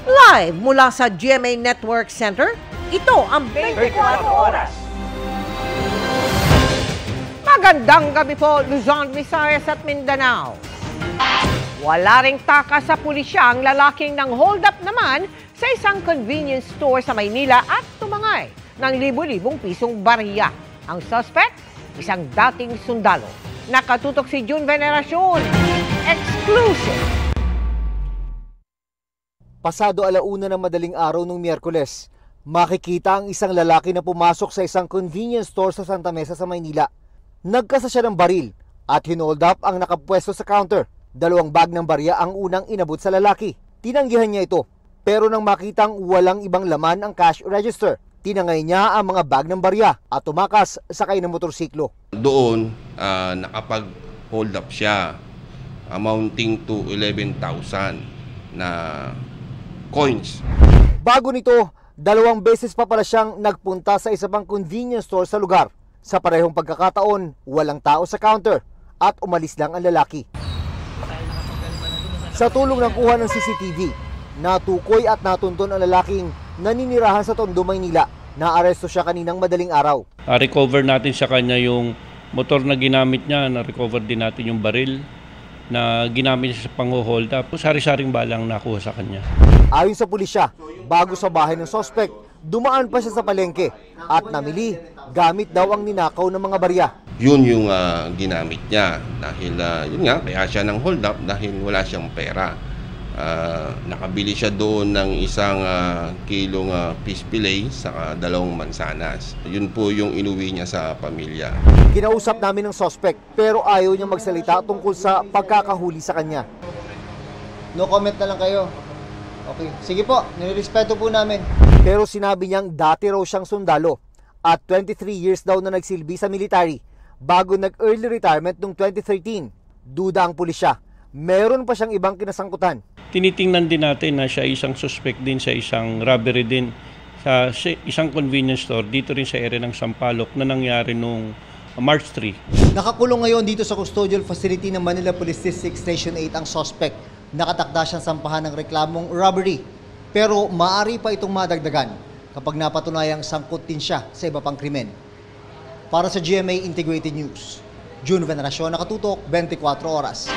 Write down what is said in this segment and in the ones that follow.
Live mula sa GMA Network Center, ito ang 24 Oras. Magandang gabi po, Luzon, Visayas at Mindanao. Wala ring takas sa pulisya ang lalaking nang hold up naman sa isang convenience store sa Maynila at tumangay ng libo-libong pisong barya. Ang suspect, isang dating sundalo. Nakatutok si June Veneracion. Exclusive. Pasado 1:00 ng madaling araw nung Miyerkules, makikita ang isang lalaki na pumasok sa isang convenience store sa Santa Mesa sa Maynila. Nagkasa siya ng baril at hinold up ang nakapwesto sa counter. 2 bag ng barya ang unang inabot sa lalaki. Tinanggihan niya ito, pero nang makitang walang ibang laman ang cash register, tinangay niya ang mga bag ng barya at tumakas sakay ng motorsiklo. Doon, nakapag-hold up siya, amounting to 11,000 na coins. Bago nito, 2 beses pa pala siyang nagpunta sa isa pang convenience store sa lugar. Sa parehong pagkakataon, walang tao sa counter at umalis lang ang lalaki. Sa tulong ng kuha ng CCTV, natukoy at natunton ang lalaking naninirahan sa Tondo, Maynila. Naaresto siya kaninang madaling araw. Recover natin sa kanya yung motor na ginamit niya, na-recover din natin yung baril na ginamit niya sa pang-hold up. Sari-saring balang nakuha sa kanya. Ayon sa pulisya, bago sa bahay ng suspect, dumaan pa siya sa palengke at namili gamit daw ang ninakaw ng mga barya. Yun yung ginamit niya dahil yun nga, kaya siya ng hold up dahil wala siyang pera. Nakabili siya doon ng isang kilong fish fillet sa 2 mansanas. Yun po yung inuwi niya sa pamilya. Kinausap namin ng suspect pero ayaw niya magsalita tungkol sa pagkakahuli sa kanya. No comment na lang kayo. Okay, sige po, nirespeto po namin. Pero sinabi niyang dati raw siyang sundalo at 23 years daw na nagsilbi sa military bago nag-early retirement noong 2013. Duda ang pulisya. Meron pa siyang ibang kinasangkutan. Tinitingnan din natin na siya isang suspect din sa isang robbery din sa isang convenience store dito rin sa area ng Sampaloc na nangyari noong March 3. Nakakulong ngayon dito sa custodial facility ng Manila Police District Station 8 ang suspect. Nakatakda siyang sampahan ng reklamong robbery. Pero maaari pa itong madagdagan kapag napatunayang sangkot din siya sa iba pang krimen. Para sa GMA Integrated News, June Veneracion, nakatutok 24 Oras.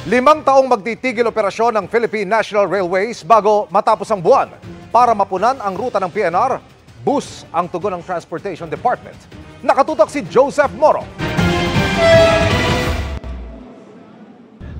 5 taong magtitigil operasyon ng Philippine National Railways bago matapos ang buwan. Para mapunan ang ruta ng PNR, bus ang tugon ng Transportation Department. Nakatutok si Joseph Moro.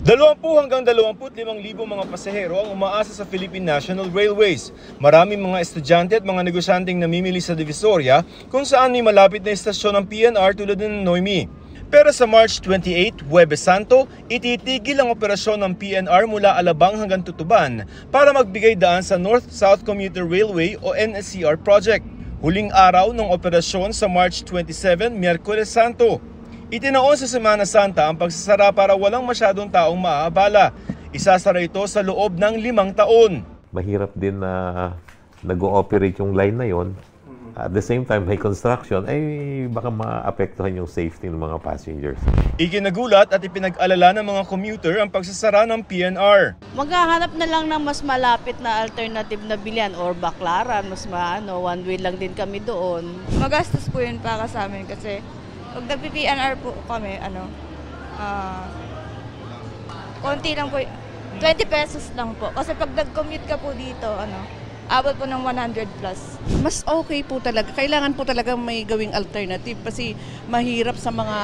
20 hanggang 25,000 mga pasahero ang umaasa sa Philippine National Railways. Maraming mga estudyante at mga negosyanteng namimili sa Divisoria kung saan may malapit na istasyon ng PNR tulad ng Noemi. Pero sa March 28, Huwebes Santo, ititigil ang operasyon ng PNR mula Alabang hanggang Tutuban para magbigay daan sa North-South Commuter Railway o NSCR project. Huling araw ng operasyon sa March 27, Miyerkules Santo. Itinaon sa Semana Santa ang pagsasara para walang masyadong taong maaabala. Isasara ito sa loob ng 5 taon. Mahirap din na nag-ooperate yung line na yon. At the same time, may construction, ay baka maapektuhan yung safety ng mga passengers. Ikinagulat at ipinag-alala ng mga commuter ang pagsasara ng PNR. Maghahanap na lang ng mas malapit na alternative na bilyan or baklaran, mas one way lang din kami doon. Magastos po yun para sa amin kasi pag nag-PNR po kami, konti lang po, 20 pesos lang po. Kasi pag nag-commute ka po dito, abot po ng 100 plus. Mas okay po talaga. Kailangan po talaga may gawing alternative kasi mahirap sa mga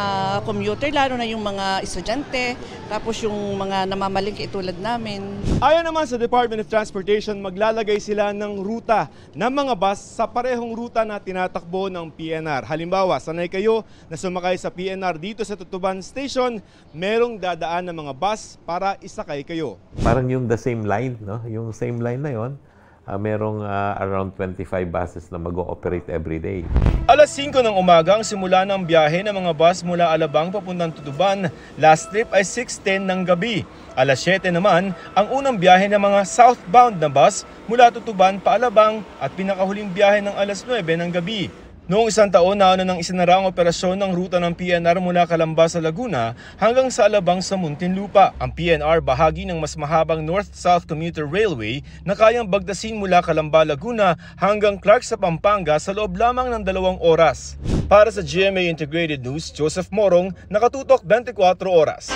commuter, lalo na yung mga estudyante, tapos yung mga namamalingki tulad namin. Ayon naman sa Department of Transportation, maglalagay sila ng ruta ng mga bus sa parehong ruta na tinatakbo ng PNR. Halimbawa, sanay kayo na sumakay sa PNR dito sa Tutuban Station, merong dadaan ng mga bus para isakay kayo. Parang yung the same line, no? Yung same line na yon. Merong around 25 buses na mag-ooperate every day. Alas 5 ng umaga ang simula ng biyahe ng mga bus mula Alabang papuntang Tutuban. Last trip ay 6:10 ng gabi. Alas 7 naman ang unang biyahe ng mga southbound na bus mula Tutuban pa Alabang at pinakahuling biyahe ng alas 9 ng gabi. Noong isang taon, nauna ng isinara ang operasyon ng ruta ng PNR mula Calamba sa Laguna hanggang sa Alabang sa Muntinlupa. Ang PNR bahagi ng mas mahabang North-South Commuter Railway na kayang bagdasin mula Calamba, Laguna hanggang Clark sa Pampanga sa loob lamang ng 2 oras. Para sa GMA Integrated News, Joseph Morong, nakatutok 24 oras.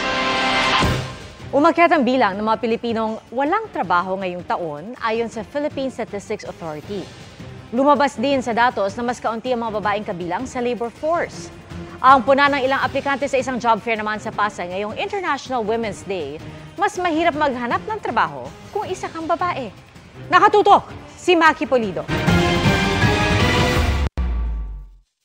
Umakyat ang bilang ng mga Pilipinong walang trabaho ngayong taon ayon sa Philippine Statistics Authority. Lumabas din sa datos na mas kaunti ang mga babaeng kabilang sa labor force. Ang puna ng ilang aplikante sa isang job fair naman sa Pasay ngayong International Women's Day, mas mahirap maghanap ng trabaho kung isa kang babae. Nakatutok si Maki Pulido.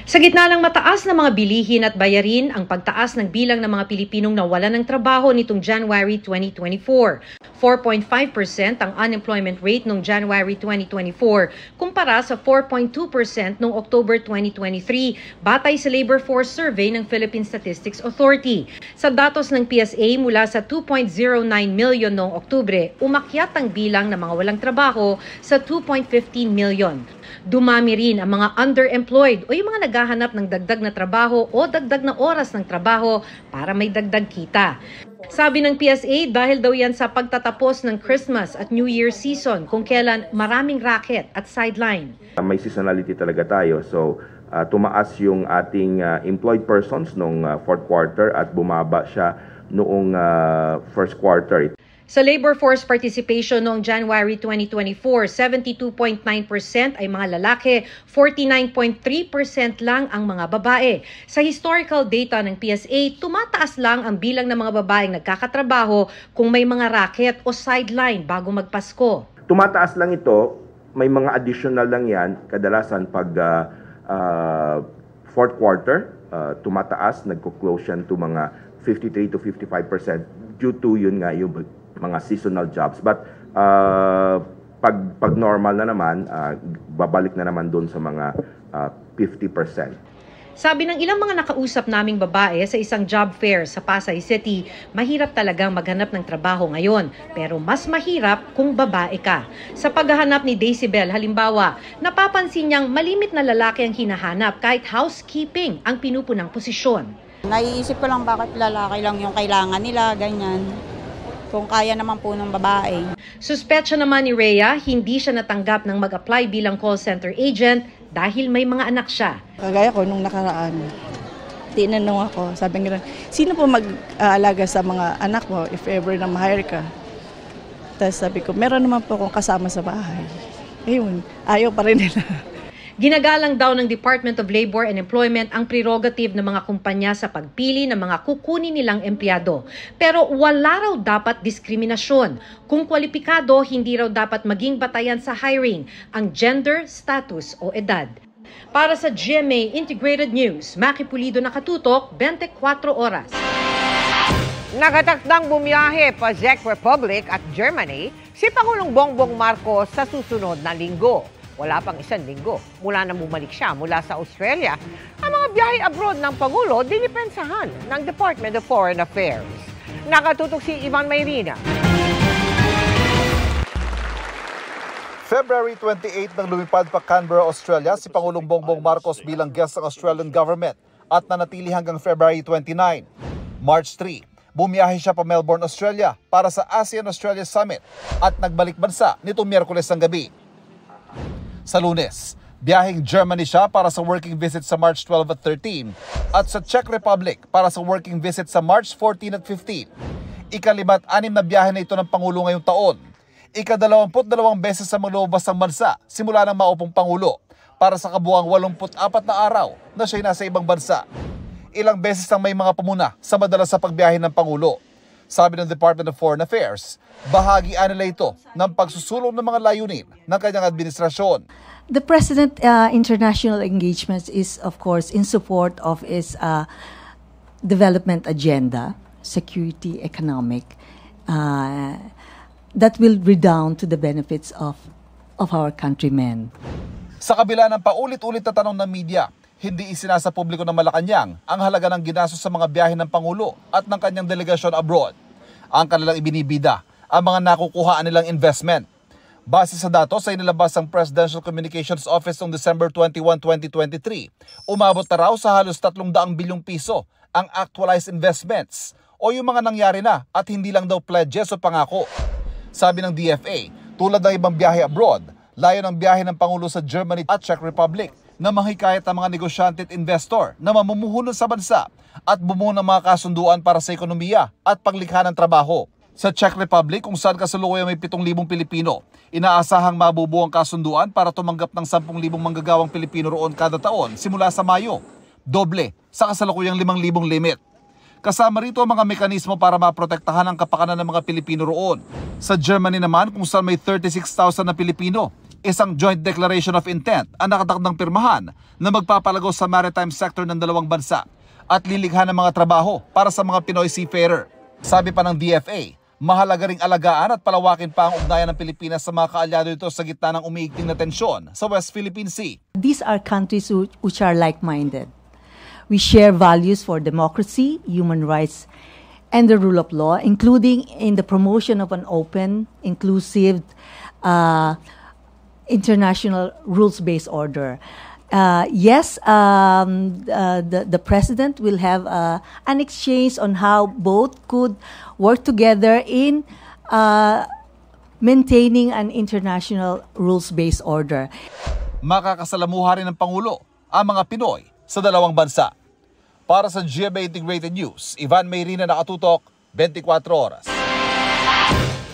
Sa gitna ng mataas na mga bilihin at bayarin, ang pagtaas ng bilang ng mga Pilipinong nawalan ng trabaho nitong January 2024. 4.5% ang unemployment rate noong January 2024 kumpara sa 4.2% noong October 2023 batay sa Labor Force Survey ng Philippine Statistics Authority. Sa datos ng PSA mula sa 2.09 million noong Oktubre, umakyat ang bilang ng mga walang trabaho sa 2.15 million. Dumami rin ang mga underemployed o yung mga naghahanap ng dagdag na trabaho o dagdag na oras ng trabaho para may dagdag kita. Sabi ng PSA, dahil daw yan sa pagtatapos ng Christmas at New Year season kung kailan maraming racket at sideline. May seasonality talaga tayo. So, tumaas yung ating employed persons noong fourth quarter at bumaba siya noong first quarter. Sa labor force participation noong January 2024, 72.9% ay mga lalaki, 49.3% lang ang mga babae. Sa historical data ng PSA, tumataas lang ang bilang ng mga babaeng nagkakatrabaho kung may mga racket o sideline bago magpasko. Tumataas lang ito, may mga additional lang yan, kadalasan pag fourth quarter, tumataas, nagko-close yan to mga 53 to 55% due to yun nga yung mga seasonal jobs. But pag normal na naman, babalik na naman doon sa mga 50%. Sabi ng ilang mga nakausap naming babae sa isang job fair sa Pasay City, mahirap talagang maghanap ng trabaho ngayon, pero mas mahirap kung babae ka. Sa paghahanap ni Daisybel, halimbawa, napapansin niyang malimit na lalaki ang hinahanap kahit housekeeping ang pinupunang posisyon. Naiisip ko lang bakit lalaki lang yung kailangan nila, ganyan. Kung kaya naman po ng babae. Suspetsya naman ni Rhea, hindi siya natanggap ng mag-apply bilang call center agent dahil may mga anak siya. Kagaya ko nung nakaraan, tinanong ako, sabi nila, sino po mag-aalaga sa mga anak mo if ever na ma-hire ka? Tapos sabi ko, meron naman po akong kasama sa bahay. Ayun, ayaw pa rin nila. Ginagalang daw ng Department of Labor and Employment ang prerogative ng mga kumpanya sa pagpili ng mga kukunin nilang empleyado. Pero wala raw dapat diskriminasyon. Kung kwalipikado, hindi raw dapat maging batayan sa hiring ang gender, status o edad. Para sa GMA Integrated News, Maki Pulido, nakatutok 24 oras. Nakatakdang bumiyahe pa Czech Republic at Germany si Pangulong Bongbong Marcos sa susunod na linggo. Wala pang isang linggo mula na bumalik siya mula sa Australia. Ang mga biyahe abroad ng Pangulo dinipensahan ng Department of Foreign Affairs. Nakatutok si Ivan Mayrina. February 28 nang lumipad pa Canberra, Australia si Pangulong Bongbong Marcos bilang guest ng Australian government at nanatili hanggang February 29. March 3, bumiyahe siya pa Melbourne, Australia para sa ASEAN-Australia Summit at nagbalik bansa nitong Miyerkules ng gabi. Sa Lunes, biyaheng Germany siya para sa working visit sa March 12 at 13 at sa Czech Republic para sa working visit sa March 14 at 15. Ikalimat-anim na biyahe na ito ng Pangulo ngayong taon. Ika-22 beses sa maglubas ng bansa simula ng maupong Pangulo para sa kabuuang 84 na araw na siya nasa ibang bansa. Ilang beses nang may mga pamuna sa madalas sa pagbiyahe ng Pangulo. Sabi ng Department of Foreign Affairs, bahagi nila ito ng pagsusulong ng mga layunin ng kanyang administrasyon. The President's international engagements is, of course, in support of his development agenda, security, economic, that will redound to the benefits of our countrymen. Sa kabila ng paulit-ulit na tanong ng media, hindi isinasa publiko ng Malacanang ang halaga ng ginastos sa mga biyahe ng Pangulo at ng kanyang delegasyon abroad. Ang kanilang ibinibida, ang mga nakukuhaan nilang investment. Base sa datos ay nilabas ang Presidential Communications Office noong December 21, 2023, umabot na raw sa halos 300 bilyong piso ang actualized investments o yung mga nangyari na at hindi lang daw pledges o pangako. Sabi ng DFA, tulad ng ibang biyahe abroad, layo ng biyahe ng Pangulo sa Germany at Czech Republic na mahikayat ang mga negosyante at investor na mamumuhunan sa bansa at bumuo ng mga kasunduan para sa ekonomiya at paglikha ng trabaho. Sa Czech Republic, kung saan kasalukuyan may 7,000 Pilipino, inaasahang mabubuo ang kasunduan para tumanggap ng 10,000 manggagawang Pilipino roon kada taon simula sa Mayo. Doble sa kasalukuyang 5,000 limit. Kasama rito ang mga mekanismo para maprotektahan ang kapakanan ng mga Pilipino roon. Sa Germany naman, kung saan may 36,000 na Pilipino, isang joint declaration of intent ang nakatakdang pirmahan na magpapalago sa maritime sector ng dalawang bansa at lilikha ng mga trabaho para sa mga Pinoy seafarer. Sabi pa ng DFA, mahalaga ring alagaan at palawakin pa ang ugnayan ng Pilipinas sa mga kaalyado ito sa gitna ng umiigting na tensyon sa West Philippine Sea. These are countries which are like-minded. We share values for democracy, human rights, and the rule of law, including in the promotion of an open, inclusive, international rules-based order. Yes, the President will have an exchange on how both could work together in maintaining an international rules-based order. Makakasalamuha rin ng Pangulo ang mga Pinoy sa dalawang bansa. Para sa GMA Integrated News, Ivan Mayrina, nakatutok, 24 oras.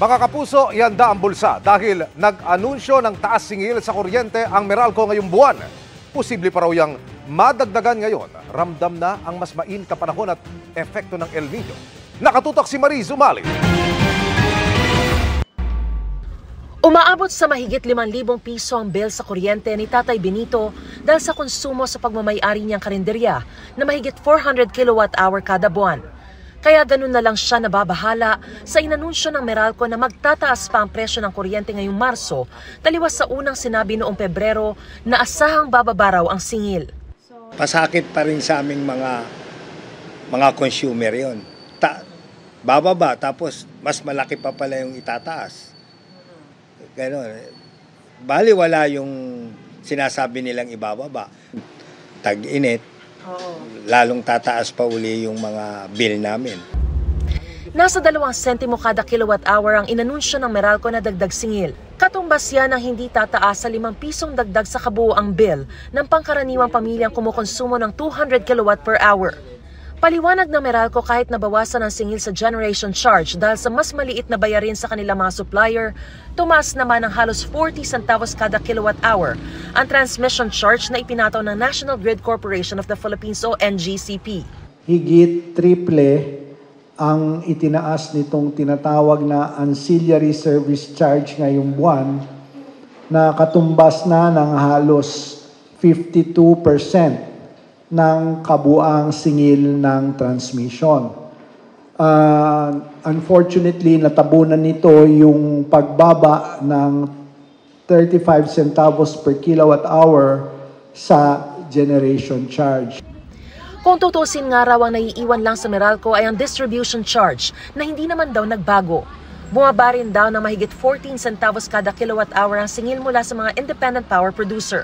Mga kapuso, ihanda ang bulsa dahil nag-anunsyo ng taas singil sa kuryente ang Meralco ngayong buwan. Posible pa raw yang madagdagan ngayon. Ramdam na ang mas mainit na panahon at epekto ng El Niño. Nakatutok si Mariz Umali. Umaabot sa mahigit 5,000 piso ang bill sa kuryente ni Tatay Benito dahil sa konsumo sa pagmamayari niyang karinderya na mahigit 400 kilowatt-hour kada buwan. Kaya ganun na lang siya nababahala sa inanunsyo ng Meralco na magtataas pa ang presyo ng kuryente ngayong Marso, taliwas sa unang sinabi noong Pebrero na asahang bababa raw ang singil. Pasakit pa rin sa aming mga consumer yon. Bababa tapos mas malaki pa pala yung itataas. Ganon. Bali wala yung sinasabi nilang ibababa. Tag-init, lalong tataas pa uli yung mga bill namin. Nasa 2 sentimo kada kilowatt-hour ang inanunsyo ng Meralco na dagdag singil. Katumbas yan ang hindi tataas sa 5 pisong dagdag sa kabuoang bill ng pangkaraniwang pamilyang kumukonsumo ng 200 kilowatt per hour. Paliwanag ng Meralco kahit nabawasan ang singil sa generation charge dahil sa mas maliit na bayarin sa kanilang mga supplier, tumaas naman ng halos 40 centavos kada kilowatt-hour ang transmission charge na ipinataw ng National Grid Corporation of the Philippines o NGCP. Higit triple ang itinaas nitong tinatawag na ancillary service charge ngayong buwan na katumbas na ng halos 52% ng kabuang singil ng transmission. Unfortunately, natabunan nito yung pagbaba ng 35 centavos per kilowatt-hour sa generation charge. Kung tutusin nga raw ang naiiwan lang sa Meralco ay ang distribution charge na hindi naman daw nagbago. Bumaba rin daw ng mahigit 14 centavos kada kilowatt-hour ang singil mula sa mga independent power producer.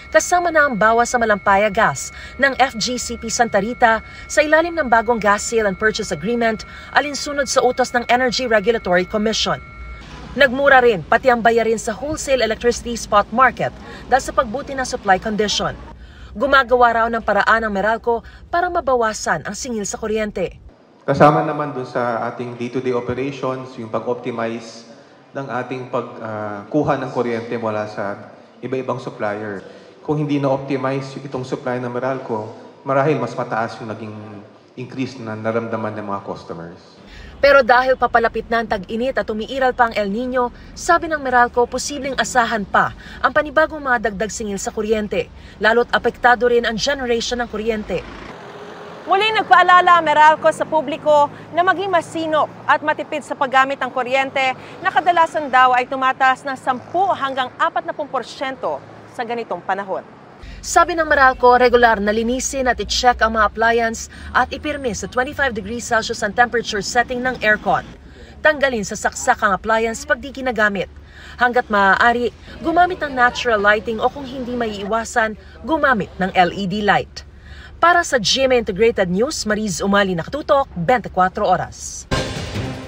Kasama na ang bawas sa Malampaya Gas ng FGCP Santa Rita sa ilalim ng bagong gas sale and purchase agreement alinsunod sa utos ng Energy Regulatory Commission. Nagmura rin pati ang bayarin sa wholesale electricity spot market dahil sa pagbuti ng supply condition. Gumagawa raw ng paraan ng Meralco para mabawasan ang singil sa kuryente. Kasama naman dun sa ating day-to-day operations, yung pag-optimize ng ating pagkuha ng kuryente mula sa iba-ibang supplier. Kung hindi na-optimize itong supply ng Meralco, marahil mas mataas yung naging increase na naramdaman ng mga customers. Pero dahil papalapit na ang tag-init at umiiral pa ang El Niño, sabi ng Meralco posibleng asahan pa ang panibagong mga dagdag singil sa kuryente, lalo't apektado rin ang generation ng kuryente. Muling nagpaalala ang Meralco sa publiko na maging masinop at matipid sa paggamit ng kuryente na kadalasan daw ay tumataas ng 10 hanggang 40% sa ganitong panahon. Sabi ng Meralco, regular na linisin at i-check ang mga appliance at ipirmi sa 25 degrees Celsius ang temperature setting ng aircon. tanggalin sa saksakang appliance pag di ginagamit. Hanggat maaari, gumamit ng natural lighting o kung hindi maiiwasan, gumamit ng LED light. Para sa GMA Integrated News, Mariz Umali, nakatutok, 24 oras.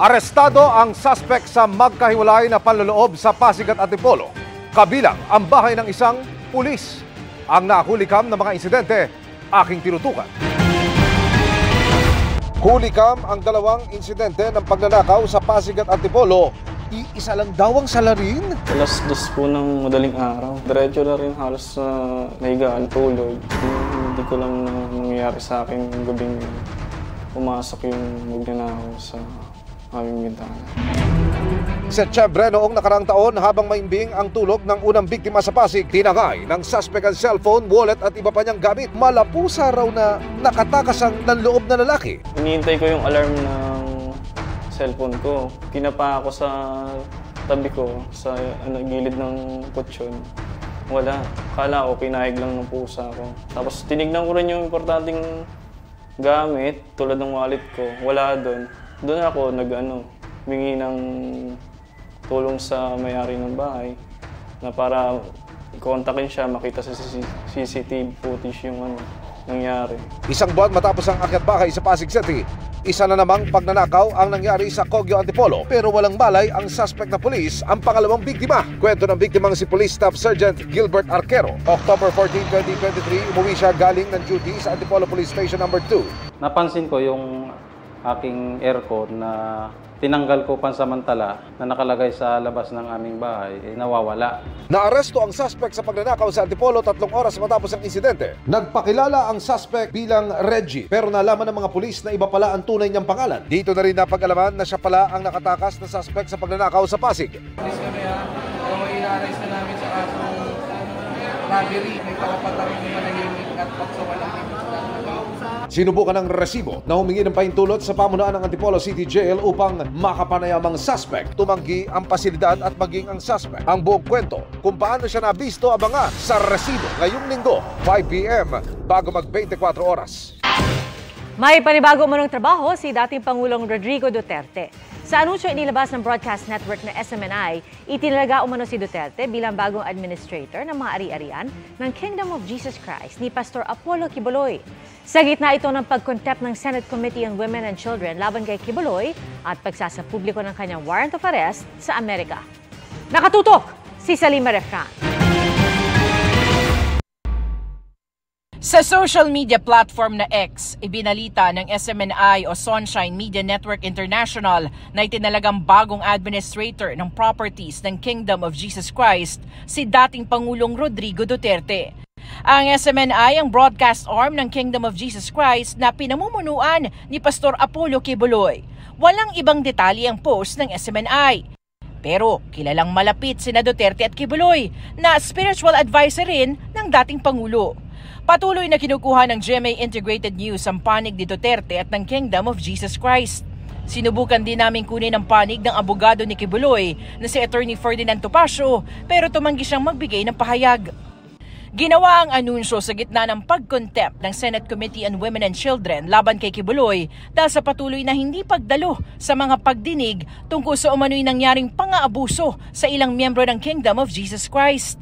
Arestado ang suspect sa magkahiwalay na panloloob sa Pasig at Antipolo. Kabilang ang bahay ng isang pulis. Ang nahulikam ng mga insidente, aking tinutukan. Hulikam ang dalawang insidente ng pagnanakaw sa Pasig at Antipolo. Iisa lang daw ang salarin? Alas 2 po ng madaling araw. Diretso na rin halos sa nahigaan tulog. Hindi ko lang nangyayari sa akin gabing pumasok yung magnanakaw sa aming bintana. Setyembre noong nakaraang taon, habang maimbing ang tulog ng unang biktima sa Pasig, tinangay ng suspect ang cellphone, wallet at iba pa niyang gamit. Malapusa raw na nakatakas ang nanloob na lalaki. Hinihintay ko yung alarm ng cellphone ko. Kinapa ako sa tabi ko, sa gilid ng kutsyon. Wala. Akala ko kinahig lang ng pusa ko. Tapos tinignan ko rin yung importanteng gamit, tulad ng wallet ko. Wala doon. Doon ako humingi ng tulong sa may-ari ng bahay na para kontakin siya, makita sa CCTV footage yung nangyari. Isang buwan matapos ang akyat bahay sa Pasig City, isa na namang pagnanakaw ang nangyari sa Kogyo Antipolo, pero walang malay ang suspect na pulis ang pangalawang biktima. Kwento ng biktimang si Police Staff Sergeant Gilbert Arquero. October 14, 2023, umuwi siya galing ng duty sa Antipolo Police Station No. 2. Napansin ko yung aking aircon na tinanggal ko pansamantala na nakalagay sa labas ng aming bahay, nawawala. Naaresto ang suspect sa pagnanakaw sa Antipolo 3 oras matapos ang insidente. Nagpakilala ang suspect bilang Reggie, pero nalaman ng mga pulis na iba pala ang tunay niyang pangalan. Dito na rin napag-alaman na siya pala ang nakatakas na suspect sa pagnanakaw sa Pasig. Pulis kami i-arrest na namin sa kasong robbery. May kapapatawin ng manahimik at pagsawalang limit. Sinubukan ng resibo na humingi ng pahintulot sa pamunuan ng Antipolo City Jail upang makapanayam ang suspect. Tumanggi ang pasilidad at maging ang suspect. Ang buong kwento kung paano siya nabisto abanga sa resibo ngayong linggo, 5 p.m. bago mag 24 oras. May panibago umanong trabaho si dating Pangulong Rodrigo Duterte. Sa anunsyo inilabas ng broadcast network na SMNI, itinalaga umano si Duterte bilang bagong administrator ng mga ari-arian ng Kingdom of Jesus Christ ni Pastor Apollo Quiboloy. Sa gitna ito ng pag-contempt ng Senate Committee on Women and Children laban kay Quiboloy at pagsasapubliko ng kanyang warrant of arrest sa Amerika. Nakatutok si Salima Refran. Sa social media platform na X, ibinalita ng SMNI o Sunshine Media Network International na itinalagang bagong administrator ng properties ng Kingdom of Jesus Christ si dating Pangulong Rodrigo Duterte. Ang SMNI ang broadcast arm ng Kingdom of Jesus Christ na pinamumunuan ni Pastor Apollo Quiboloy. Walang ibang detalye ang post ng SMNI. Pero kilalang malapit sina Duterte at Quiboloy na spiritual advisor rin ng dating Pangulo. Patuloy na kinukuha ng GMA Integrated News ang panig ni Duterte at ng Kingdom of Jesus Christ. Sinubukan din namin kunin ang panig ng abogado ni Quiboloy na si Attorney Ferdinand Topacio pero tumanggi siyang magbigay ng pahayag. Ginawa ang anunsyo sa gitna ng pag-contempt ng Senate Committee on Women and Children laban kay Quiboloy dahil sa patuloy na hindi pagdalo sa mga pagdinig tungkol sa umano'y nangyaring pang-aabuso sa ilang miyembro ng Kingdom of Jesus Christ.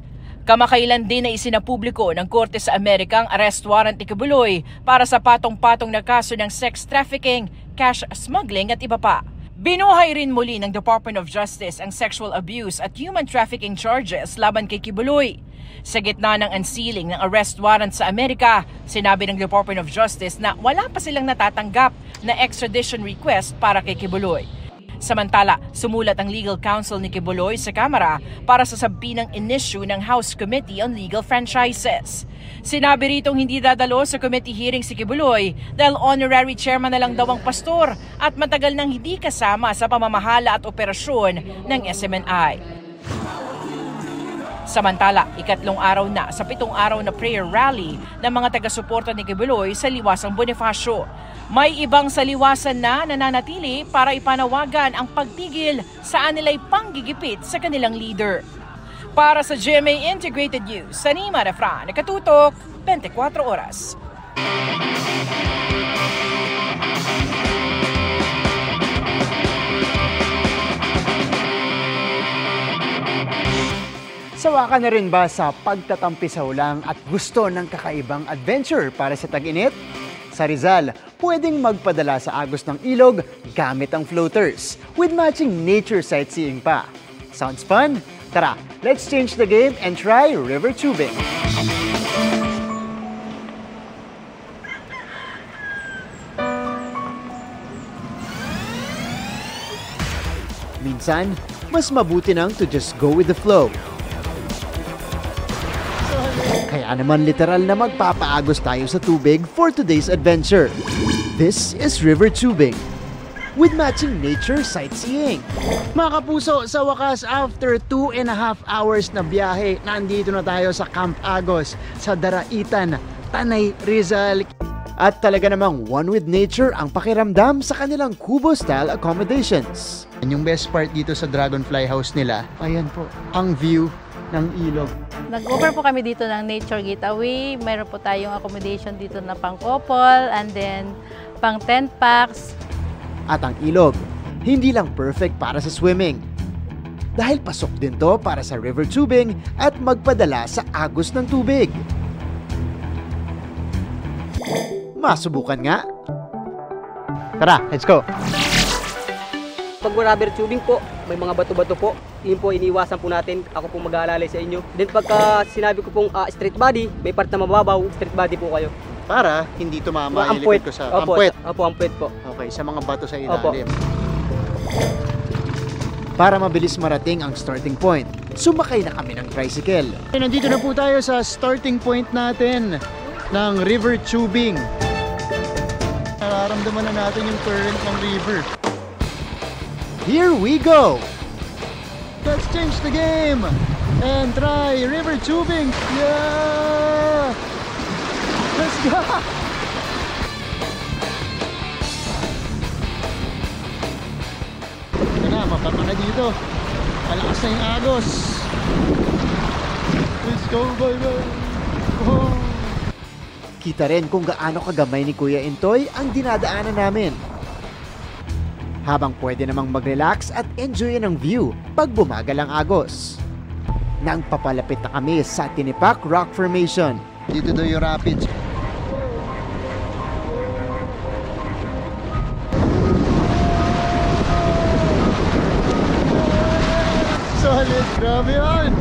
Kamakailan din na isinapubliko ng Korte sa Amerika ang arrest warrant ni Quiboloy para sa patong-patong na kaso ng sex trafficking, cash smuggling at iba pa. Binuhay rin muli ng Department of Justice ang sexual abuse at human trafficking charges laban kay Quiboloy. Sa gitna ng unsealing ng arrest warrant sa Amerika, sinabi ng Department of Justice na wala pa silang natatanggap na extradition request para kay Quiboloy. Samantala, sumulat ang legal counsel ni Quiboloy sa Kamara para sa sabinang in-issue ng House Committee on Legal Franchises. Sinabi ritong hindi dadalo sa committee hearing si Quiboloy dahil honorary chairman na lang daw ang pastor at matagal nang hindi kasama sa pamamahala at operasyon ng SMNI. Samantala, 3 araw na sa 7 araw na prayer rally ng mga taga-suporta ni Quiboloy sa Liwasang Bonifacio. May ibang sa Liwasan na nananatili para ipanawagan ang pagtigil sa anilay panggigipit sa kanilang leader. Para sa GMA Integrated News, Salima Refran, nakatutok, 24 oras. Sawa ka na rin ba sa pagtatampisaw lang at gusto ng kakaibang adventure para sa tag-init? Sa Rizal, pwedeng magpadala sa agos ng ilog gamit ang floaters with matching nature sightseeing pa. Sounds fun? Tara, let's change the game and try river tubing. Minsan, mas mabuti nang to just go with the flow. Kaya naman literal na magpapaagos tayo sa tubig for today's adventure. This is river tubing with matching nature sightseeing. Mga kapuso, sa wakas after 2.5 hours na biyahe, nandito na tayo sa Camp Agos sa Daraitan, Tanay, Rizal. At talaga namang one with nature ang pakiramdam sa kanilang Kubo-style accommodations. Yung best part dito sa Dragonfly House nila, ayan po, ang view ng ilog. Nag-offer po kami dito ng nature getaway. Meron po tayong accommodation dito na pang couple and then pang tent packs. At ang ilog, hindi lang perfect para sa swimming. Dahil pasok din to para sa river tubing at magpadala sa agos ng tubig. Masubukan nga. Tara, let's go! Pag rubber tubing po, may mga bato-bato po. Yun po, iniwasan po natin. Ako po mag-aalalay sa inyo. Then pagka sinabi ko pong street body, may part na mababaw, street body po kayo. Para hindi tumama yung likod ko sa ampwet. Opo, ampwet po. Okay, sa mga bato sa ilalim. Para mabilis marating ang starting point, sumakay na kami ng tricycle. Nandito na po tayo sa starting point natin ng river tubing. Nararamdaman na natin yung current ng river. Here we go! Let's change the game and try river tubing. Yeah! Let's go! Ito na, mapapa na dito. Malakas na yung agos. Let's go, bye-bye! Oh. Kita rin kung gaano kagamay ni Kuya Intoy ang dinadaanan namin. Habang pwede namang mag-relax at enjoy ang view pag bumagal ang agos. Nang papalapit na kami sa Tinipak Rock Formation. Dito daw yung rapids. Solid, grabe yun!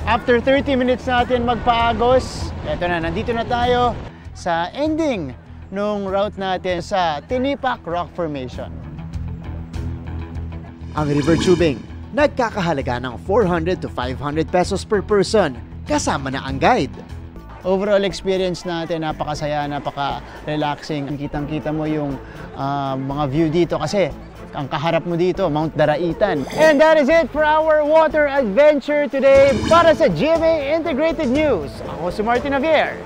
After 30 minutes natin magpaagos, eto na, nandito na tayo sa ending nung route natin sa Tinipak Rock Formation. Ang river tubing, nagkakahalaga ng 400 to 500 pesos per person, kasama na ang guide. Overall experience natin, napakasaya, napaka-relaxing. Kitang-kita mo yung mga view dito kasi ang kaharap mo dito, Mount Daraitan. And that is it for our water adventure today para sa GMA Integrated News. Ako si Martin Javier,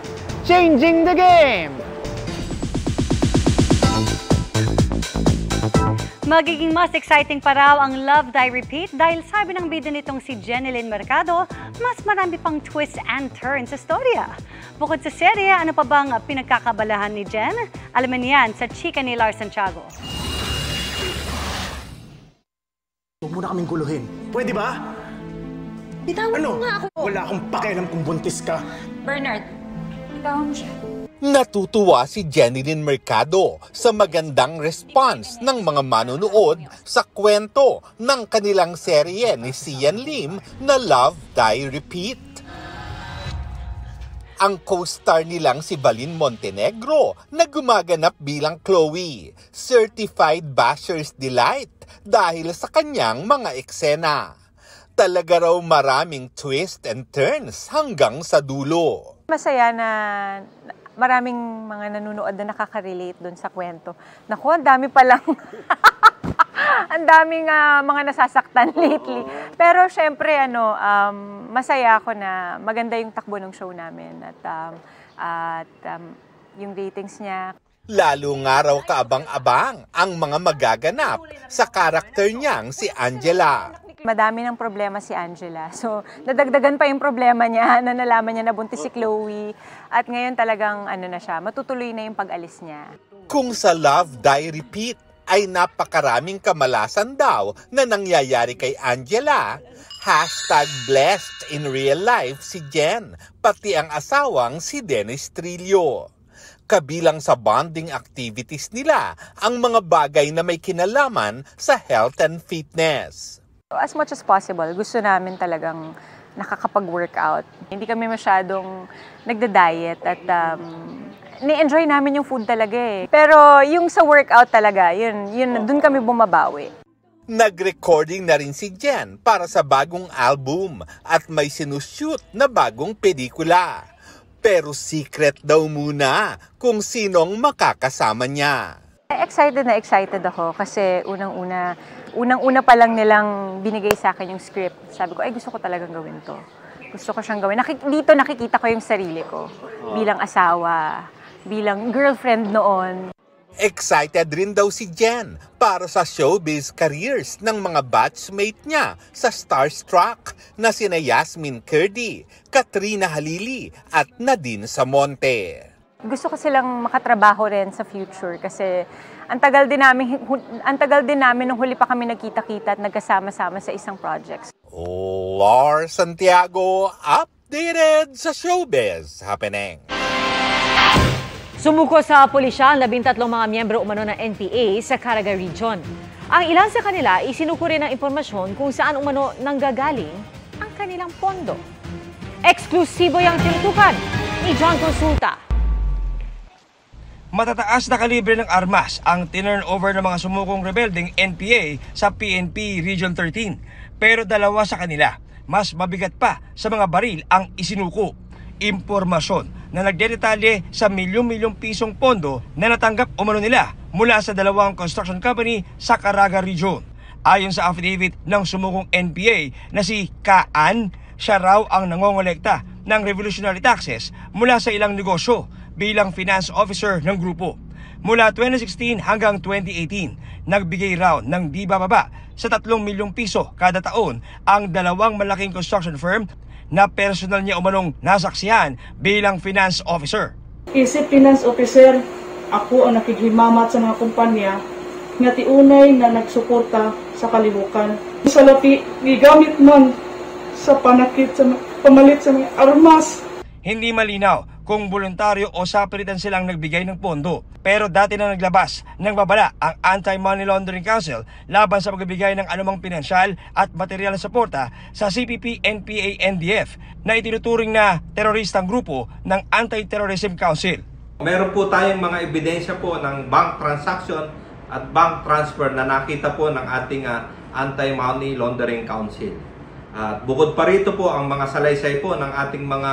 changing the game! Magiging mas exciting pa raw ang Love Die Repeat dahil sabi ng bida nitong si Jenilyn Mercado, mas marami pang twists and turns sa storya. Bukod sa serye, ano pa bang pinagkakabalahan ni Jen? Alamin niyan sa chika ni Lars Santiago. Huwag mo na kaming guluhin. Pwede ba? Bitawan mo nga ako. Wala akong pakialam kung buntis ka. Bernard, bitawan mo siya. Natutuwa si Jenilyn Mercado sa magandang response ng mga manonood sa kwento ng kanilang serye ni Sian Lim na Love Die Repeat. Ang co-star nilang si Balin Montenegro na gumaganap bilang Chloe, certified basher's delight dahil sa kanyang mga eksena. Talaga raw maraming twist and turns hanggang sa dulo. Masaya na maraming mga nanonood na nakaka-relate doon sa kwento. Naku, ang dami palang ang daming mga nasasaktan lately. Pero syempre masaya ako na maganda yung takbo ng show namin at yung ratings niya. Lalo nga raw kaabang-abang ang mga magaganap sa karakter niyang si Angela. Madami ng problema si Angela. So, nadagdagan pa yung problema niya na nalaman niya na buntis si Chloe. At ngayon talagang na siya, matutuloy na yung pag-alis niya. Kung sa Love Die Repeat, ay napakaraming kamalasan daw na nangyayari kay Angela. #blessed in real life si Jen, pati ang asawang si Dennis Trillo. Kabilang sa bonding activities nila ang mga bagay na may kinalaman sa health and fitness. As much as possible, gusto namin talagang nakakapag-workout. Hindi kami masyadong nagda-diet at ni-enjoy namin yung food talaga eh. Pero yung sa workout talaga, yun dun kami bumabawi. Nag-recording na rin si Jen para sa bagong album at may sinushoot na bagong pelikula. Pero secret daw muna kung sinong makakasama niya. Excited na excited ako kasi unang-una pa lang nilang binigay sa akin yung script. Sabi ko, ay gusto ko talagang gawin to. Gusto ko siyang gawin. Dito nakikita ko yung sarili ko bilang asawa, bilang girlfriend noon. Excited rin daw si Jen para sa showbiz careers ng mga batchmate niya sa Starstruck na sina Yasmin Curdy, Katrina Halili at Nadine Samonte. Gusto ko silang makatrabaho rin sa future kasi ang tagal din namin nung huli pa kami nagkita-kita at nagkasama-sama sa isang project. Lars Santiago, updated sa showbiz happening. Sumuko sa pulisya ang 13 mga miyembro umano ng NPA sa Caraga Region. Ang ilan sa kanila isinuko rin ng impormasyon kung saan umano nanggagaling ang kanilang pondo. Eksklusibo yung tinutukan ni John Consulta. Matataas na kalibre ng armas ang tinurnover ng mga sumukong rebeldeng NPA sa PNP Region 13. Pero dalawa sa kanila, mas mabigat pa sa mga baril ang isinuko. Impormasyon na nagdedetalye sa milyong-milyong pisong pondo na natanggap umano nila mula sa dalawang construction company sa Caraga Region. Ayon sa affidavit ng sumukong NPA na si Kaan, siya raw ang nangongolekta ng revolutionary taxes mula sa ilang negosyo bilang finance officer ng grupo. Mula 2016 hanggang 2018, nagbigay raw ng di bababa sa 3 milyong piso kada taon ang dalawang malaking construction firm na personal niya umanong nasaksihan bilang finance officer. Isip finance officer, ako ang nakighimamat sa mga kumpanya nga tiunay na nagsuporta sa kalibukan. Sa lapi, gigamit man sa panakit sa pamalit sa mga armas. Hindi malinaw kung voluntaryo o sapilitan silang nagbigay ng pondo. Pero dati na naglabas ng babala ang Anti-Money Laundering Council laban sa pagbibigay ng anumang pinansyal at material na suporta sa CPP, NPA, NDF na itinuturing na teroristang grupo ng Anti-Terrorism Council. Meron po tayong mga ebidensya po ng bank transaction at bank transfer na nakita po ng ating Anti-Money Laundering Council. At bukod pa rito po ang mga salaysay po ng ating mga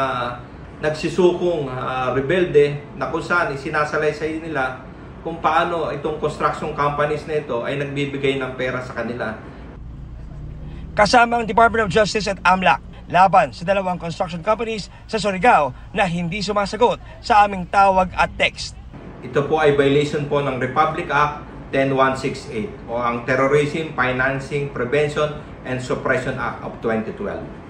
nagsusukong rebelde na kung saan isinasalaysay nila kung paano itong construction companies na ito ay nagbibigay ng pera sa kanila. Kasama ang Department of Justice at AMLAC laban sa dalawang construction companies sa Surigao na hindi sumasagot sa aming tawag at text. Ito po ay violation po ng Republic Act 10168 o ang Terrorism Financing Prevention and Suppression Act of 2012.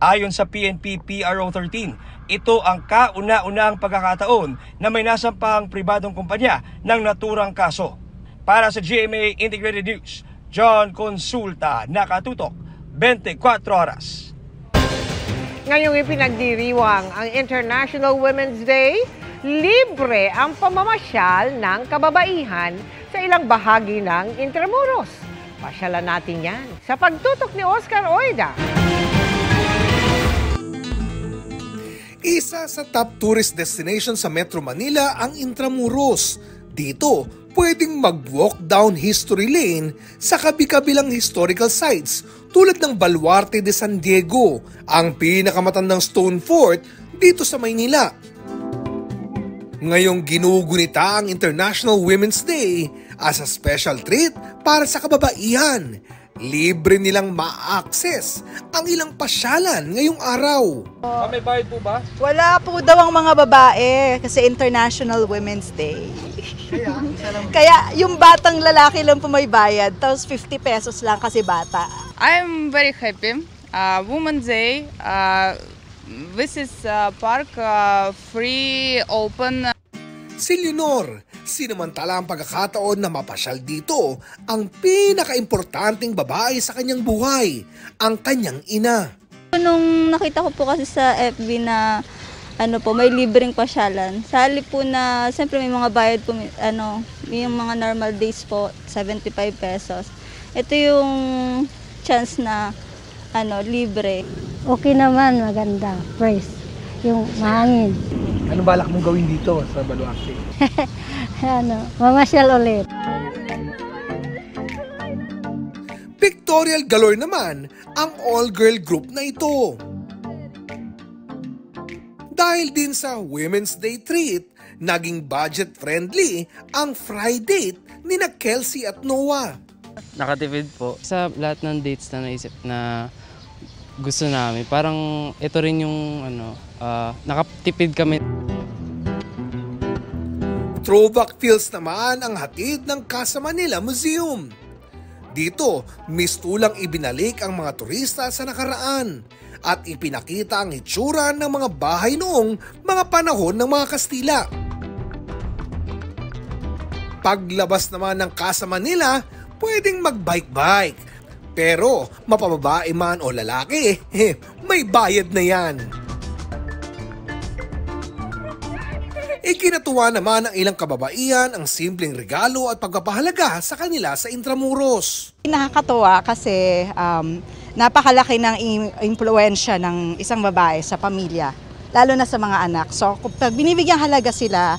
Ayon sa PNP PRO 13, ito ang kauna-unang pagkakataon na may nasampang pribadong kumpanya ng naturang kaso. Para sa GMA Integrated News, John Consulta, nakatutok, 24 oras. Ngayong ipinagdiriwang ang International Women's Day, libre ang pamamasyal ng kababaihan sa ilang bahagi ng Intramuros. Pasyalan natin yan sa pagtutok ni Oscar Oida. Isa sa top tourist destination sa Metro Manila ang Intramuros. Dito, pwedeng mag-walk down history lane sa kabi-kabilang historical sites tulad ng Baluarte de San Diego, ang pinakamatandang stone fort dito sa Maynila. Ngayong ginugunita ang International Women's Day as a special treat para sa kababaihan. Libre nilang ma-access ang ilang pasyalan ngayong araw. May bayad po ba? Wala po daw ang mga babae kasi International Women's Day. Kaya yung batang lalaki lang po may bayad, tapos 50 pesos lang kasi bata. I'm very happy. Women's Day. This is park free, open. Si Leonor, Sinamantala ang pagkakataon na mapasyal dito ang pinakaimportanteng babae sa kanyang buhay, ang kanyang ina. Nung nakita ko po kasi sa FB na may libreng pasyalan. Sa halip po na, siyempre may mga bayad po, yung mga normal days po, 75 pesos. Ito yung chance na, libre. Okay naman, maganda. Fresh. Yung mahangin. Anong balak mong gawin dito sa Baluarte? Mamasyal ulit. Pictorial galore naman ang all-girl group na ito. Dahil din sa Women's Day treat, naging budget-friendly ang Friday date ni na Kelsey at Noah. Nakatipid po sa lahat ng dates na naisip na gusto namin. Parang ito rin yung nakatipid kami. Throwback feels naman ang hatid ng Casa Manila Museum. Dito, mistulang ibinalik ang mga turista sa nakaraan at ipinakita ang itsura ng mga bahay noong mga panahon ng mga Kastila. Paglabas naman ng Casa Manila, pwedeng mag-bike-bike. Pero mapababae man o lalaki, may bayad na yan. Ikinatuwa naman ng ilang kababaihan ang simpleng regalo at pagpapahalaga sa kanila sa Intramuros. Nakakatuwa kasi napakalaki ng impluwensya ng isang babae sa pamilya, lalo na sa mga anak. So pag binibigyang halaga sila,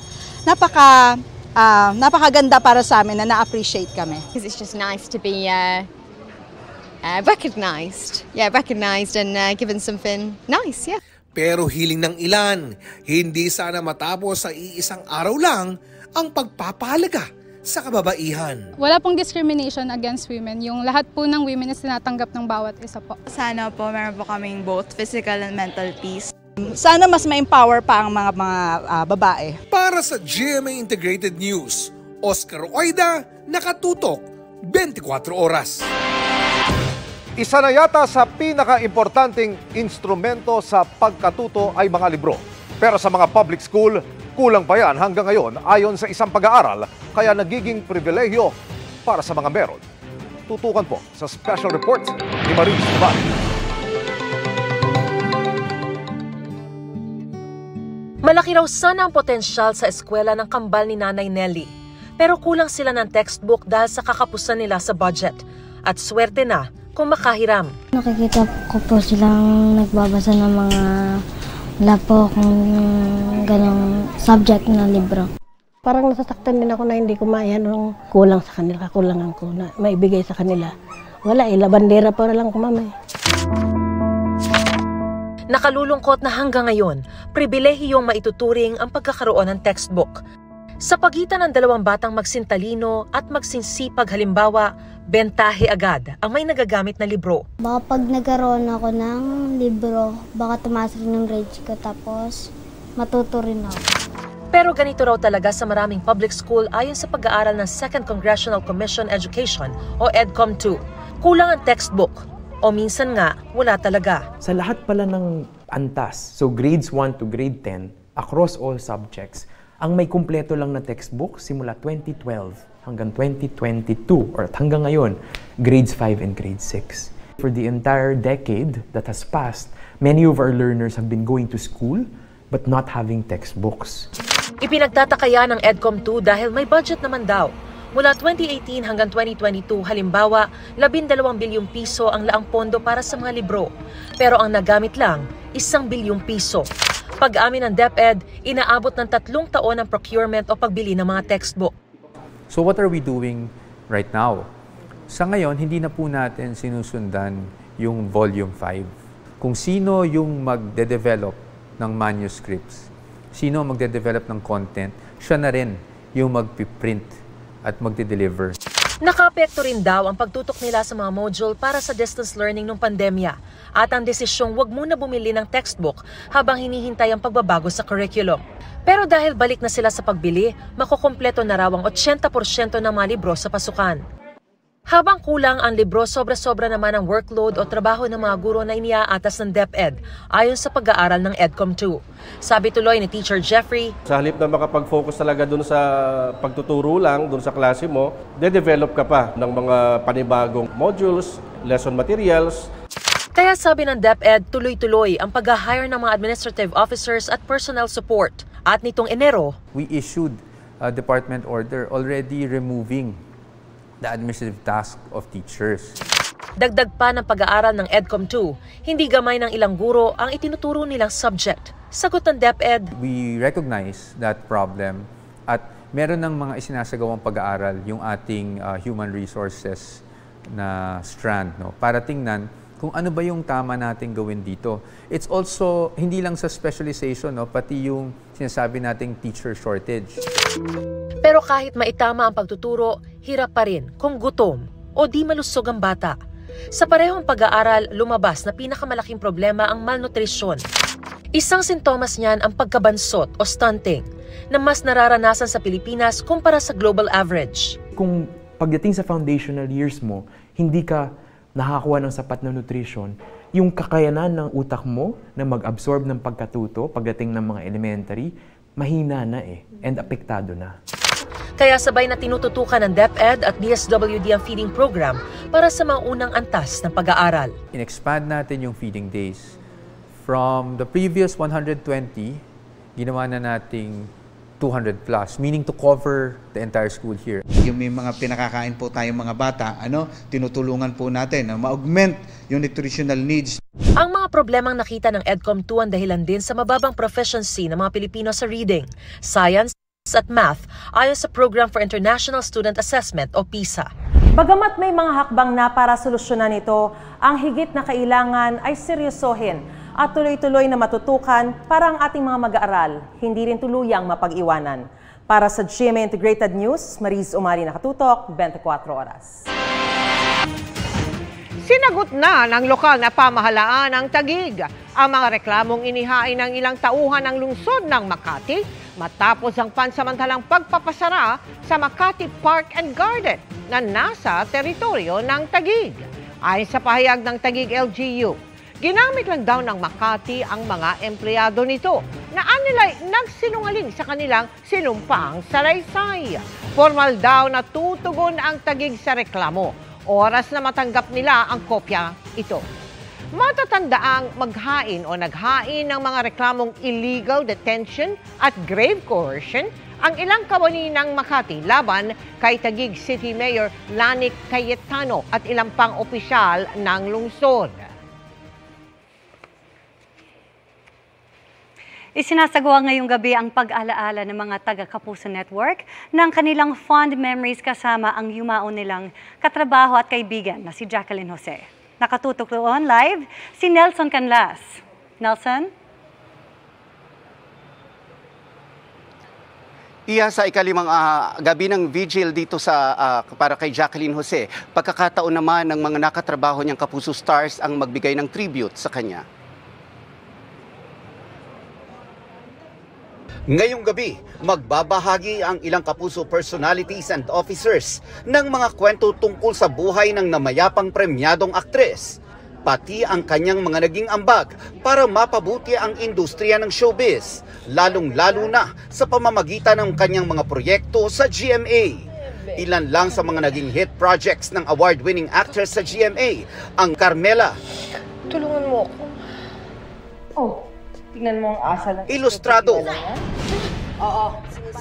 napakaganda para sa amin na na-appreciate kami. Because it's just nice to be recognized. Yeah, recognized and given something nice, yeah. Pero hiling ng ilan, hindi sana matapos sa iisang araw lang ang pagpapahalaga sa kababaihan. Wala pong discrimination against women. Yung lahat po ng women is tinatanggap ng bawat isa po. Sana po meron po kaming both physical and mental peace. Sana mas ma-empower pa ang mga babae. Para sa GMA Integrated News, Oscar Oida, nakatutok 24 oras. Isa na yata sa pinaka-importanting instrumento sa pagkatuto ay mga libro. Pero sa mga public school, kulang pa yan hanggang ngayon ayon sa isang pag-aaral, kaya nagiging pribilehyo para sa mga meron. Tutukan po sa special report ni Marie Suban. Malaki raw sana ang potensyal sa eskwela ng kambal ni Nanay Nelly. Pero kulang sila ng textbook dahil sa kakapusan nila sa budget. At swerte na kung makahiram. Nakikita ko po silang nagbabasa ng mga wala po kung ganong subject na libro. Parang nasasaktan din ako na hindi ko mayan kulang sa kanila, kakulangan ko na maibigay sa kanila. Wala bandera pa lang kumamay. Nakalulungkot na hanggang ngayon, pribilehiyong maituturing ang pagkakaroon ng textbook. Sa pagitan ng dalawang batang magsintalino at magsinsipag halimbawa, bentahe agad ang may nagagamit na libro. Baka pag nagkaroon ako ng libro, baka tumaas rin ng grades ko tapos matuto rin ako. Pero ganito raw talaga sa maraming public school ayon sa pag-aaral ng 2nd Congressional Commission Education o EDCOM2. Kulang ang textbook o minsan nga wala talaga. Sa lahat pala ng antas, so grades 1 to grade 10, across all subjects, ang may kumpleto lang na textbook simula 2012 hanggang 2022 or hanggang ngayon, grades 5 and grade 6. For the entire decade that has passed, many of our learners have been going to school but not having textbooks. Ipinagtataka ng EDCOM2 dahil may budget naman daw. Mula 2018 hanggang 2022, halimbawa, 12 bilyong piso ang laang pondo para sa mga libro. Pero ang nagamit lang, 1 bilyong piso. Pag-amin ng DepEd, inaabot ng 3 taon ang procurement o pagbili ng mga textbook. So what are we doing right now? Sa ngayon, hindi na po natin sinusundan yung Volume 5. Kung sino yung magde-develop ng manuscripts, sino ang magde-develop ng content, siya na rin yung magpiprint at magde-deliver. Nakaapekto rin daw ang pagtutok nila sa mga module para sa distance learning ng pandemya at ang desisyong wag muna bumili ng textbook habang hinihintay ang pagbabago sa curriculum. Pero dahil balik na sila sa pagbili, makukumpleto na raw ang 80% ng mga libro sa pasukan. Habang kulang ang libro, sobra-sobra naman ang workload o trabaho ng mga guro na iniaatas ng DepEd ayon sa pag-aaral ng EDCOM 2. Sabi tuloy ni Teacher Jeffrey, sa halip na makapag-focus talaga dun sa pagtuturo lang, dun sa klase mo, de-develop ka pa ng mga panibagong modules, lesson materials. Kaya sabi ng DepEd, tuloy-tuloy ang pag-hire ng mga administrative officers at personnel support. At nitong Enero, we issued a department order already removing the administrative task of teachers. Dagdag pa ng pag-aaral ng EDCOM 2, hindi gamay ng ilang guro ang itinuturo nilang subject. Sagot ng DepEd, we recognize that problem at meron ng mga isinasagawang pag-aaral yung ating human resources na strand, no, para tingnan kung ano ba yung tama nating gawin dito. It's also hindi lang sa specialization, no, pati yung sinasabi nating teacher shortage. Pero kahit maitama ang pagtuturo, hirap pa rin kung gutom o di malusog ang bata. Sa parehong pag-aaral, lumabas na pinakamalaking problema ang malnutrisyon. Isang sintomas niyan ang pagkabansot o stunting na mas nararanasan sa Pilipinas kumpara sa global average. Kung pagdating sa foundational years mo, hindi ka nakakuha ng sapat na nutrition, yung kakayanan ng utak mo na mag-absorb ng pagkatuto pagdating ng mga elementary, mahina na and apektado na. Kaya sabay na tinututukan ng DepEd at DSWD ang feeding program para sa mga unang antas ng pag-aaral. In-expand natin yung feeding days. From the previous 120, ginawa na nating 200 plus, meaning to cover the entire school here. Yung may mga pinakakain po tayong mga bata, tinutulungan po natin na ma-augment yung nutritional needs. Ang mga problemang nakita ng EDCOM 2 ang dahilan din sa mababang proficiency ng mga Pilipino sa reading, science at math ayon sa Program for International Student Assessment o PISA. Bagamat may mga hakbang na para solusyonan ito, ang higit na kailangan ay seryosohin at tuloy-tuloy na matutukan para ang ating mga mag-aaral hindi rin tuluyang mapag-iwanan. Para sa GMA Integrated News, Mariz Umari nakatutok, 24 oras. Sinagot na ng lokal na pamahalaan ng Taguig ang mga reklamong inihain ng ilang tauhan ng lungsod ng Makati matapos ang pansamantalang pagpapasara sa Makati Park and Garden na nasa teritoryo ng Taguig. Ayon sa pahayag ng Taguig LGU, ginamit lang daw ng Makati ang mga empleyado nito na anilay nagsinungaling sa kanilang sinumpaang salaysay. Formal daw na tutugon ang Taguig sa reklamo. Oras na matanggap nila ang kopya ito. Matatandaang maghain o naghain ng mga reklamong illegal detention at grave coercion ang ilang kawani ng Makati laban kay Taguig City Mayor Lani Cayetano at ilang pang opisyal ng lungsod. Isinasagawa ngayong gabi ang pag-alaala ng mga taga-Kapuso Network ng kanilang fond memories kasama ang yumaon nilang katrabaho at kaibigan na si Jacqueline Jose. Nakatutok doon live si Nelson Canlas. Nelson? Iya, sa ikalimang gabi ng vigil dito para kay Jacqueline Jose, pagkakataon naman ng mga nakatrabaho niyang Kapuso Stars ang magbigay ng tribute sa kanya. Ngayong gabi, magbabahagi ang ilang Kapuso personalities and officers ng mga kwento tungkol sa buhay ng namayapang premyadong aktres, pati ang kanyang mga naging ambag para mapabuti ang industriya ng showbiz, lalong-lalo na sa pamamagitan ng kanyang mga proyekto sa GMA. Ilan lang sa mga naging hit projects ng award-winning actress sa GMA, ang Carmela. Tulungan mo ako. Oh. Tingnan mo ang asa ng Ilustrado. Oo.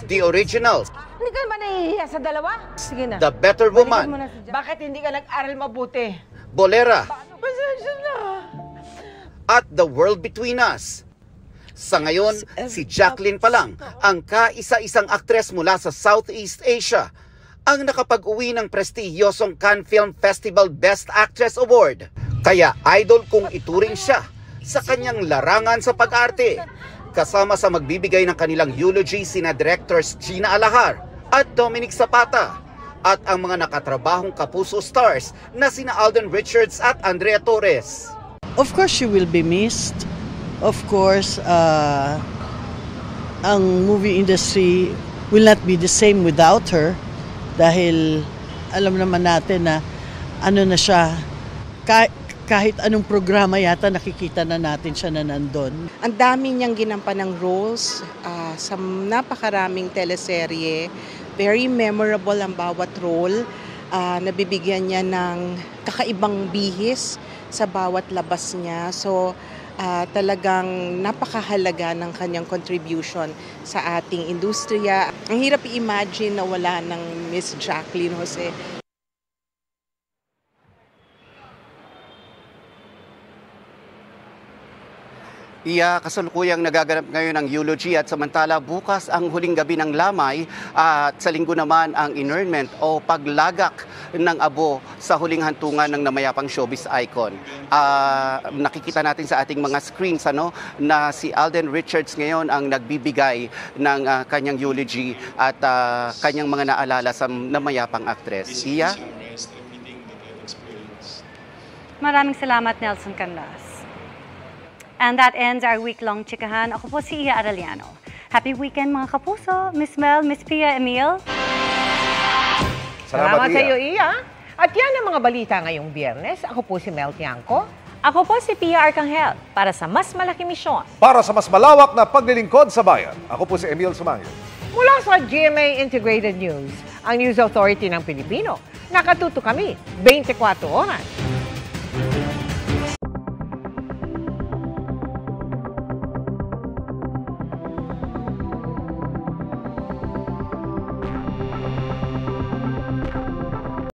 The Originals. Hindi ka ba nahihiya sa dalawa? Sige na. The Better Woman. Bakit hindi ka nag-aral mabuti? Bolera. Pasensya na. At The World Between Us. Sa ngayon, si Jacqueline pa lang ang kaisa-isang aktres mula sa Southeast Asia ang nakapag-uwi ng prestihiyosong Cannes Film Festival Best Actress Award. Kaya idol kung ituring siya sa kanyang larangan sa pag-arte. Kasama sa magbibigay ng kanilang eulogy sina directors Gina Alahar at Dominic Zapata at ang mga nakatrabahong Kapuso Stars na sina Alden Richards at Andrea Torres. Of course she will be missed. Of course, ang movie industry will not be the same without her dahil alam naman natin na ano na siya, kahit anong programa yata nakikita na natin siya na nandun. Ang dami niyang ginampan ng roles sa napakaraming teleserye. Very memorable ang bawat role. Nabibigyan niya ng kakaibang bihis sa bawat labas niya. So talagang napakahalaga ng kanyang contribution sa ating industriya. Ang hirap i-imagine na wala ng Miss Jacqueline Jose. Kasalukuyang nagaganap ngayon ang eulogy at samantala bukas ang huling gabi ng lamay at sa linggo naman ang inurnment o paglagak ng abo sa huling hantungan ng namayapang showbiz icon. Nakikita natin sa ating mga screens na si Alden Richards ngayon ang nagbibigay ng kanyang eulogy at kanyang mga naalala sa namayapang aktres. Iya? Maraming salamat, Nelson Canlas. And that ends our week-long chikahan. Ako po si Iya Arellano. Happy weekend mga kapuso. Miss Mel, Miss Pia, Emil. Salamat sa iyo, Iya. At yan ang mga balita ngayong Biyernes. Ako po si Mel Tiangco. Ako po si Pia Arcangel para sa mas malaking misyon. Para sa mas malawak na paglilingkod sa bayan, ako po si Emil Sumangil. Mula sa GMA Integrated News, ang News Authority ng Pilipino. Nakatuto kami 24 oras.